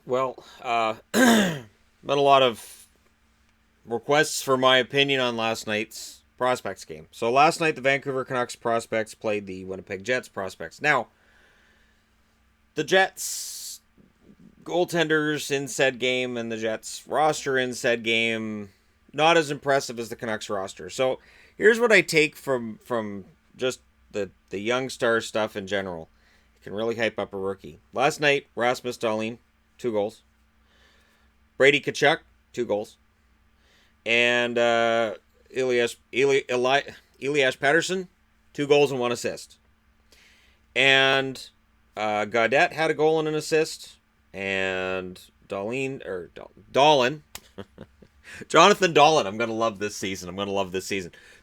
Well, been a lot of requests for my opinion on last night's prospects game. So last night, the Vancouver Canucks prospects played the Winnipeg Jets prospects. Now, the Jets goaltenders in said game and the Jets roster in said game not as impressive as the Canucks roster. So here's what I take from just the young star stuff in general. It can really hype up a rookie. Last night, Rasmus Dahlin, 2 goals. Brady Tkachuk, 2 goals. And Elias Pettersson, 2 goals and 1 assist. And Gaudette had a goal and an assist. And Dahlin, Jonathan Dahlin. I'm gonna love this season.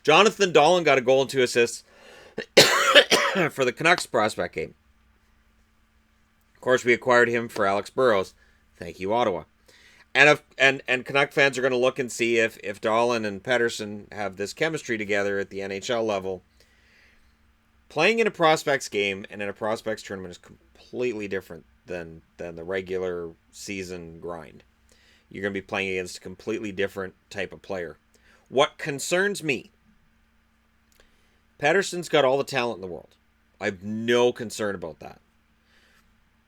Jonathan Dahlin got a goal and 2 assists for the Canucks prospect game. Of course, we acquired him for Alex Burrows. Thank you, Ottawa. And Canuck fans are going to look and see if Dahlin and Pettersson have this chemistry together at the NHL level. Playing in a prospects game and in a prospects tournament is completely different than the regular season grind. You're going to be playing against a completely different type of player. What concerns me, Pettersson's got all the talent in the world. I have no concern about that.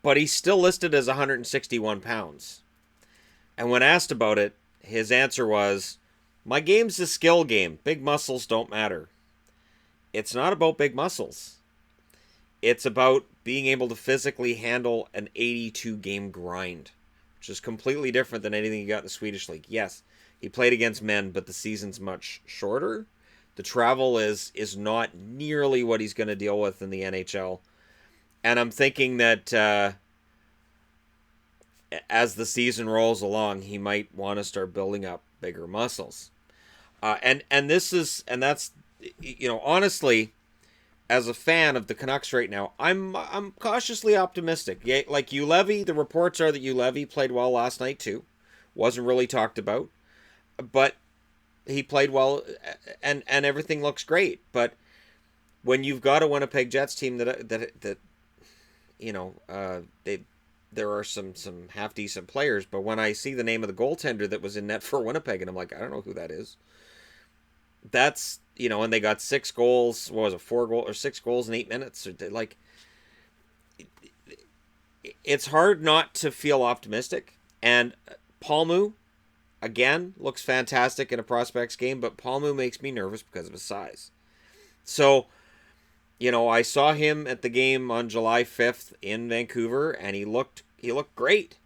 But he's still listed as 161 pounds. And when asked about it, his answer was, "My game's a skill game. Big muscles don't matter." It's not about big muscles. It's about being able to physically handle an 82 game grind, which is completely different than anything you got in the Swedish League. Yes, he played against men, but the season's much shorter. The travel is not nearly what he's going to deal with in the NHL. And I'm thinking that as the season rolls along, he might want to start building up bigger muscles. That's honestly, as a fan of the Canucks right now, I'm cautiously optimistic. Yeah, like Ulevy, the reports are that Ulevy played well last night too. Wasn't really talked about, but he played well, and everything looks great. But when you've got a Winnipeg Jets team that they there are some half decent players, but when I see the name of the goaltender that was in net for Winnipeg, and I'm like, I don't know who that is. That's and they got 6 goals. What was it, 4 goals or 6 goals in 8 minutes? Or like, it's hard not to feel optimistic. And Palmu, again, looks fantastic in a prospects game, but Palmu makes me nervous because of his size. So, I saw him at the game on July 5th in Vancouver, and he looked great.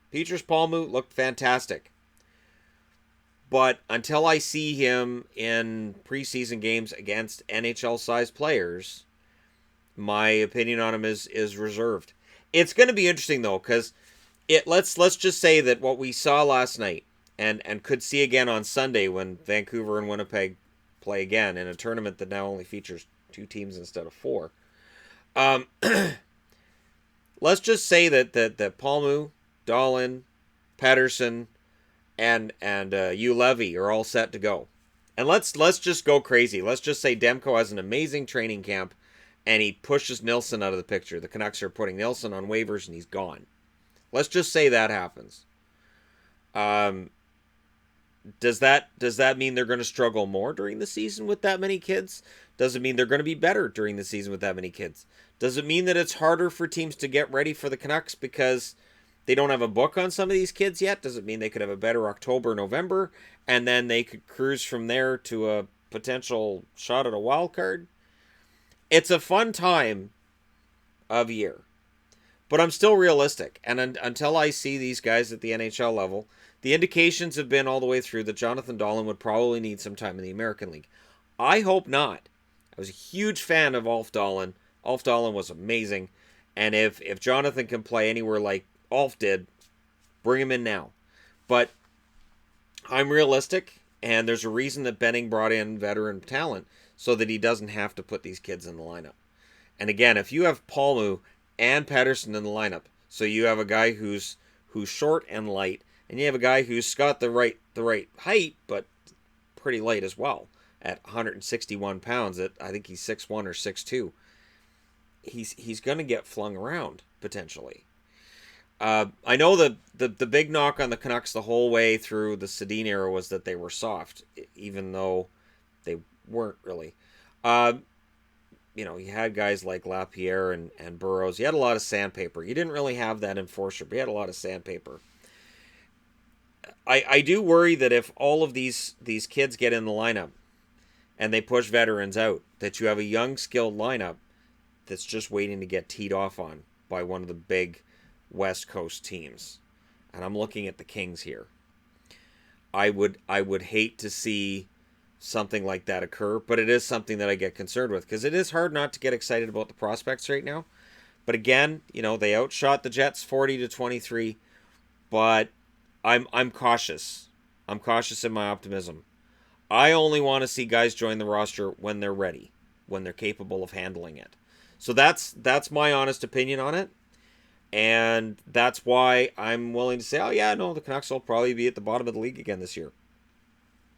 Petrus Palmu looked fantastic. But until I see him in preseason games against NHL-sized players, my opinion on him is reserved. It's going to be interesting though, because let's just say that what we saw last night and could see again on Sunday when Vancouver and Winnipeg play again in a tournament that now only features 2 teams instead of 4. Let's just say that Palmu, Dahlin, Pettersson, and Ulevy are all set to go. And let's just go crazy. Let's just say Demko has an amazing training camp and he pushes Nilsson out of the picture. The Canucks are putting Nilsson on waivers and he's gone. Let's just say that happens. Does that mean they're going to struggle more during the season with that many kids? Does it mean they're going to be better during the season with that many kids? Does it mean that it's harder for teams to get ready for the Canucks because they don't have a book on some of these kids yet? Does it mean they could have a better October, November, and then they could cruise from there to a potential shot at a wild card? It's a fun time of year. But I'm still realistic. And until I see these guys at the NHL level, the indications have been all the way through that Jonathan Dahlin would probably need some time in the American League. I hope not. I was a huge fan of Ulf Dahlin. Ulf Dahlin was amazing. And if Jonathan can play anywhere like Ulf did, bring him in now. But I'm realistic, and there's a reason that Benning brought in veteran talent so that he doesn't have to put these kids in the lineup. And again, if you have Palmu and Pettersson in the lineup, so you have a guy who's short and light, and you have a guy who's got the right height, but pretty light as well, at 161 pounds. I think he's 6'1 or 6'2. He's going to get flung around potentially. I know the big knock on the Canucks the whole way through the Sedin era was that they were soft, even though they weren't really. Uh, you had guys like Lapierre and Burroughs. You had a lot of sandpaper. You didn't really have that in Forster, but you had a lot of sandpaper. I do worry that if all of these kids get in the lineup and they push veterans out, that you have a young, skilled lineup that's just waiting to get teed off on by one of the big West Coast teams. And I'm looking at the Kings here. I would hate to see something like that occur, but it is something that I get concerned with because it is hard not to get excited about the prospects right now. But again, they outshot the Jets 40-23, but I'm cautious. I'm cautious in my optimism. I only want to see guys join the roster when they're ready, when they're capable of handling it. So that's my honest opinion on it. And that's why I'm willing to say, oh yeah, no, the Canucks will probably be at the bottom of the league again this year.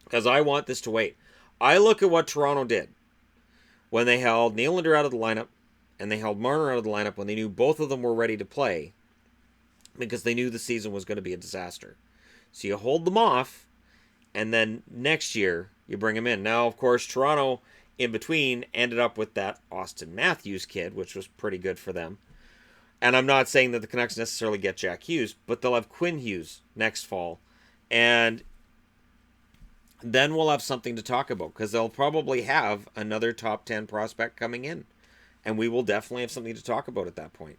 Because I want this to wait. I look at what Toronto did when they held Nylander out of the lineup and they held Marner out of the lineup when they knew both of them were ready to play because they knew the season was going to be a disaster. So you hold them off, and then next year you bring them in. Now, of course, Toronto in between ended up with that Austin Matthews kid, which was pretty good for them. And I'm not saying that the Canucks necessarily get Jack Hughes, but they'll have Quinn Hughes next fall. And then we'll have something to talk about because they'll probably have another top 10 prospect coming in. And we will definitely have something to talk about at that point.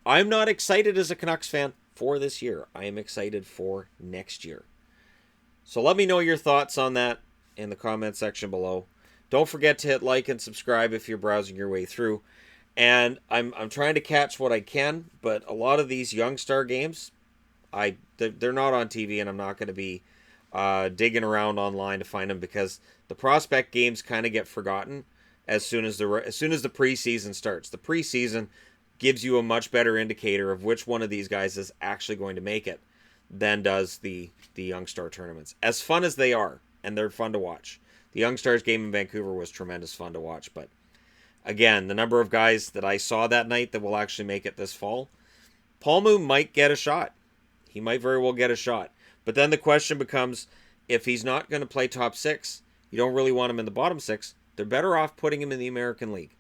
I'm not excited as a Canucks fan for this year. I am excited for next year. So let me know your thoughts on that in the comment section below. Don't forget to hit like and subscribe if you're browsing your way through. And I'm trying to catch what I can, but a lot of these young star games, they're not on TV, and I'm not going to be digging around online to find them because the prospect games kind of get forgotten as soon as the preseason starts. The preseason gives you a much better indicator of which one of these guys is actually going to make it than does the young star tournaments. As fun as they are, and they're fun to watch. The young stars game in Vancouver was tremendous fun to watch, but again, the number of guys that I saw that night that will actually make it this fall, Paul Moon might get a shot. He might very well get a shot. But then the question becomes, if he's not going to play top 6, you don't really want him in the bottom 6, they're better off putting him in the American League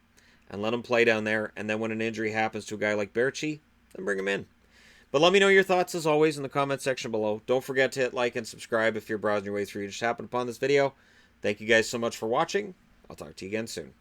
and let him play down there. And then when an injury happens to a guy like Berchi, then bring him in. But let me know your thoughts, as always, in the comment section below. Don't forget to hit like and subscribe if you're browsing your way through. You just happened upon this video. Thank you guys so much for watching. I'll talk to you again soon.